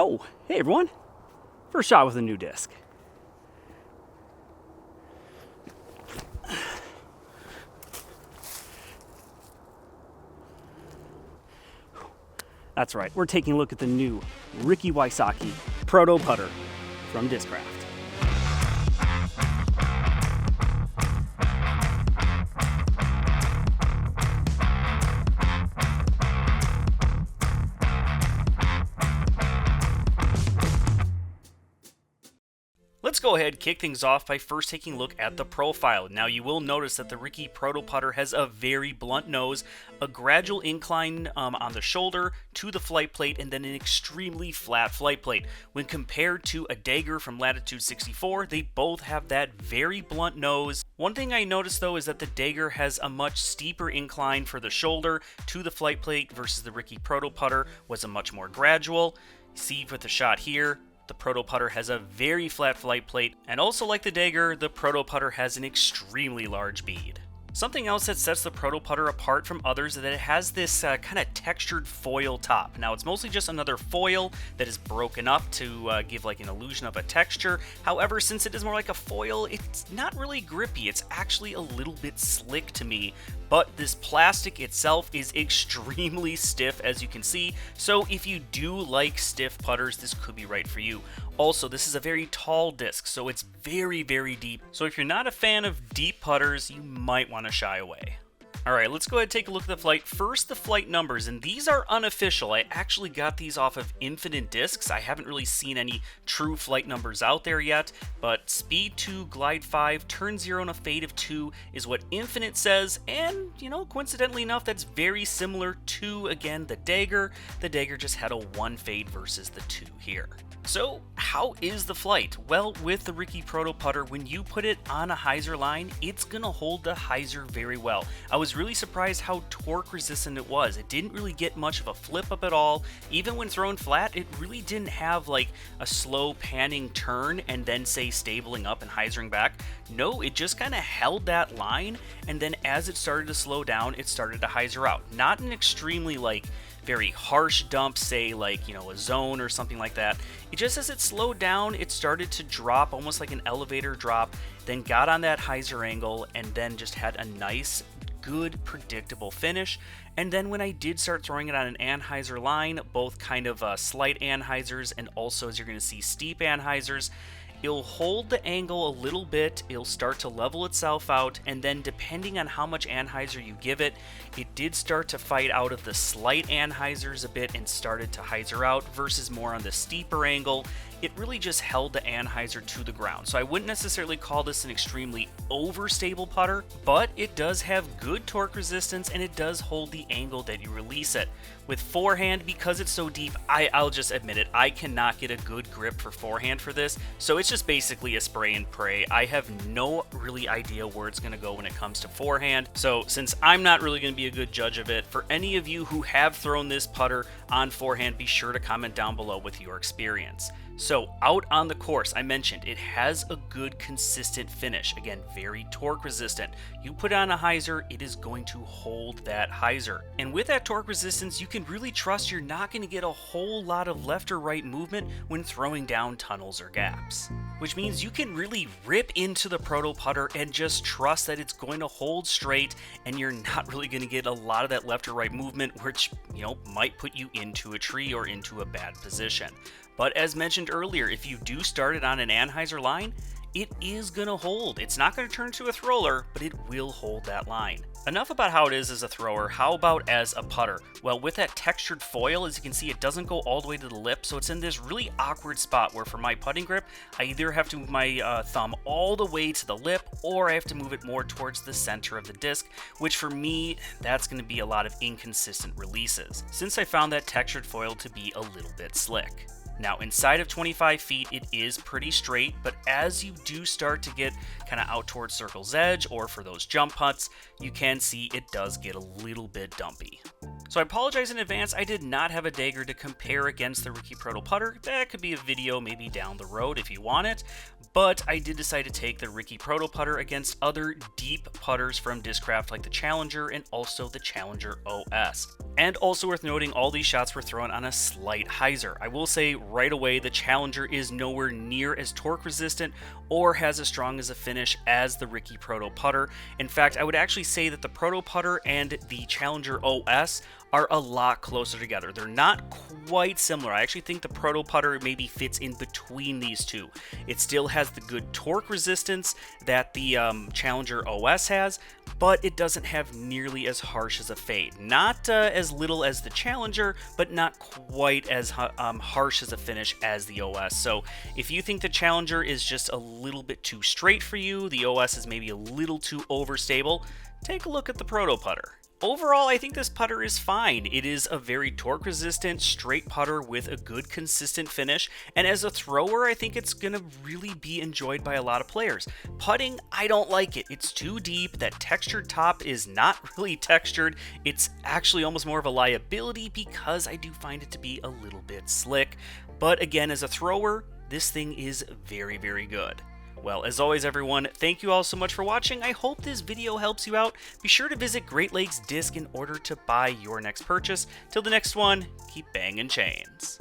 Oh, hey everyone. First shot with a new disc. That's right, we're taking a look at the new Wysocki Proto Putter from Discraft. Let's go ahead and kick things off by first taking a look at the profile. Now you will notice that the Ricky Proto Putter has a very blunt nose, a gradual incline on the shoulder to the flight plate, and then an extremely flat flight plate. When compared to a Dagger from Latitude 64, they both have that very blunt nose. One thing I noticed though is that the Dagger has a much steeper incline for the shoulder to the flight plate versus the Ricky Proto Putter was a much more gradual. See with the shot here, the Proto Putter has a very flat flight plate, and also like the Dagger, the Proto Putter has an extremely large bead. Something else that sets the Proto Putter apart from others is that it has this kind of textured foil top. Now it's mostly just another foil that is broken up to give like an illusion of a texture. However, since it is more like a foil, it's not really grippy. It's actually a little bit slick to me. But this plastic itself is extremely stiff, as you can see, so if you do like stiff putters, this could be right for you. Also, this is a very tall disc, so it's very, very deep, so if you're not a fan of deep putters, you might want to shy away. Alright, let's go ahead and take a look at the flight. First, the flight numbers, and these are unofficial. I actually got these off of Infinite Discs. I haven't really seen any true flight numbers out there yet, but speed 2, glide 5, turn 0, and a fade of 2 is what Infinite says, and, you know, coincidentally enough, that's very similar to, again, the Dagger. The Dagger just had a 1 fade versus the 2 here. So, how is the flight? Well, with the Ricky Proto Putter, when you put it on a hyzer line, it's gonna hold the hyzer very well. I was really surprised how torque resistant it was. It didn't really get much of a flip up at all. Even when thrown flat, it really didn't have like a slow panning turn and then say stabling up and hyzering back. No, it just kind of held that line, and then as it started to slow down, it started to hyzer out. Not an extremely like very harsh dump, say like, you know, a zone or something like that. It just, as it slowed down, it started to drop almost like an elevator drop, then got on that hyzer angle, and then just had a nice, good, predictable finish. And then when I did start throwing it on an anhyzer line, both kind of slight anhyzers and also, as you're going to see, steep anhyzers, it'll hold the angle a little bit, it'll start to level itself out, and then depending on how much anhyzer you give it, it did start to fight out of the slight anhyzers a bit and started to hyzer out versus more on the steeper angle. It really just held the anhyzer to the ground. So I wouldn't necessarily call this an extremely overstable putter, but it does have good torque resistance and it does hold the angle that you release it. With forehand, because it's so deep, I'll just admit it, I cannot get a good grip for forehand for this, so it's just basically a spray and pray. I have no really idea where it's going to go when it comes to forehand, so since I'm not really going to be a good judge of it, for any of you who have thrown this putter on forehand, be sure to comment down below with your experience. So out on the course, I mentioned it has a good consistent finish. Again, very torque resistant. You put on a hyzer, it is going to hold that hyzer. And with that torque resistance, you can really trust you're not going to get a whole lot of left or right movement when throwing down tunnels or gaps. Which means you can really rip into the Proto Putter and just trust that it's going to hold straight, and you're not really going to get a lot of that left or right movement, which, you know, might put you into a tree or into a bad position. But as mentioned earlier, if you do start it on an anhyzer line, it is going to hold. It's not going to turn into a thrower, but it will hold that line. Enough about how it is as a thrower. How about as a putter? Well, with that textured foil, as you can see, it doesn't go all the way to the lip, so it's in this really awkward spot where for my putting grip, I either have to move my thumb all the way to the lip, or I have to move it more towards the center of the disc, which for me, that's going to be a lot of inconsistent releases, since I found that textured foil to be a little bit slick. Now, inside of 25 feet, it is pretty straight, but as you do start to get kind of out towards circle's edge, or for those jump putts, you can see it does get a little bit dumpy. So I apologize in advance, I did not have a Dagger to compare against the Ricky Proto Putter. That could be a video maybe down the road if you want it, but I did decide to take the Ricky Proto Putter against other deep putters from Discraft like the Challenger and also the Challenger OS. And also worth noting, all these shots were thrown on a slight hyzer. I will say right away the Challenger is nowhere near as torque resistant or has as strong as a finish as the Ricky Proto Putter. In fact, I would actually say that the Proto Putter and the Challenger OS are a lot closer together. They're not quite similar. I actually think the Proto Putter maybe fits in between these two. It still has the good torque resistance that the Challenger OS has, but it doesn't have nearly as harsh as a fade. Not as little as the Challenger, but not quite as harsh as a finish as the OS. So if you think the Challenger is just a little bit too straight for you, the OS is maybe a little too overstable, take a look at the Proto Putter. Overall, I think this putter is fine. It is a very torque-resistant, straight putter with a good, consistent finish, and as a thrower, I think it's going to really be enjoyed by a lot of players. Putting, I don't like it. It's too deep. That textured top is not really textured. It's actually almost more of a liability because I do find it to be a little bit slick. But again, as a thrower, this thing is very, very good. Well, as always, everyone, thank you all so much for watching. I hope this video helps you out. Be sure to visit Great Lakes Disc in order to buy your next purchase. Till the next one, keep banging chains.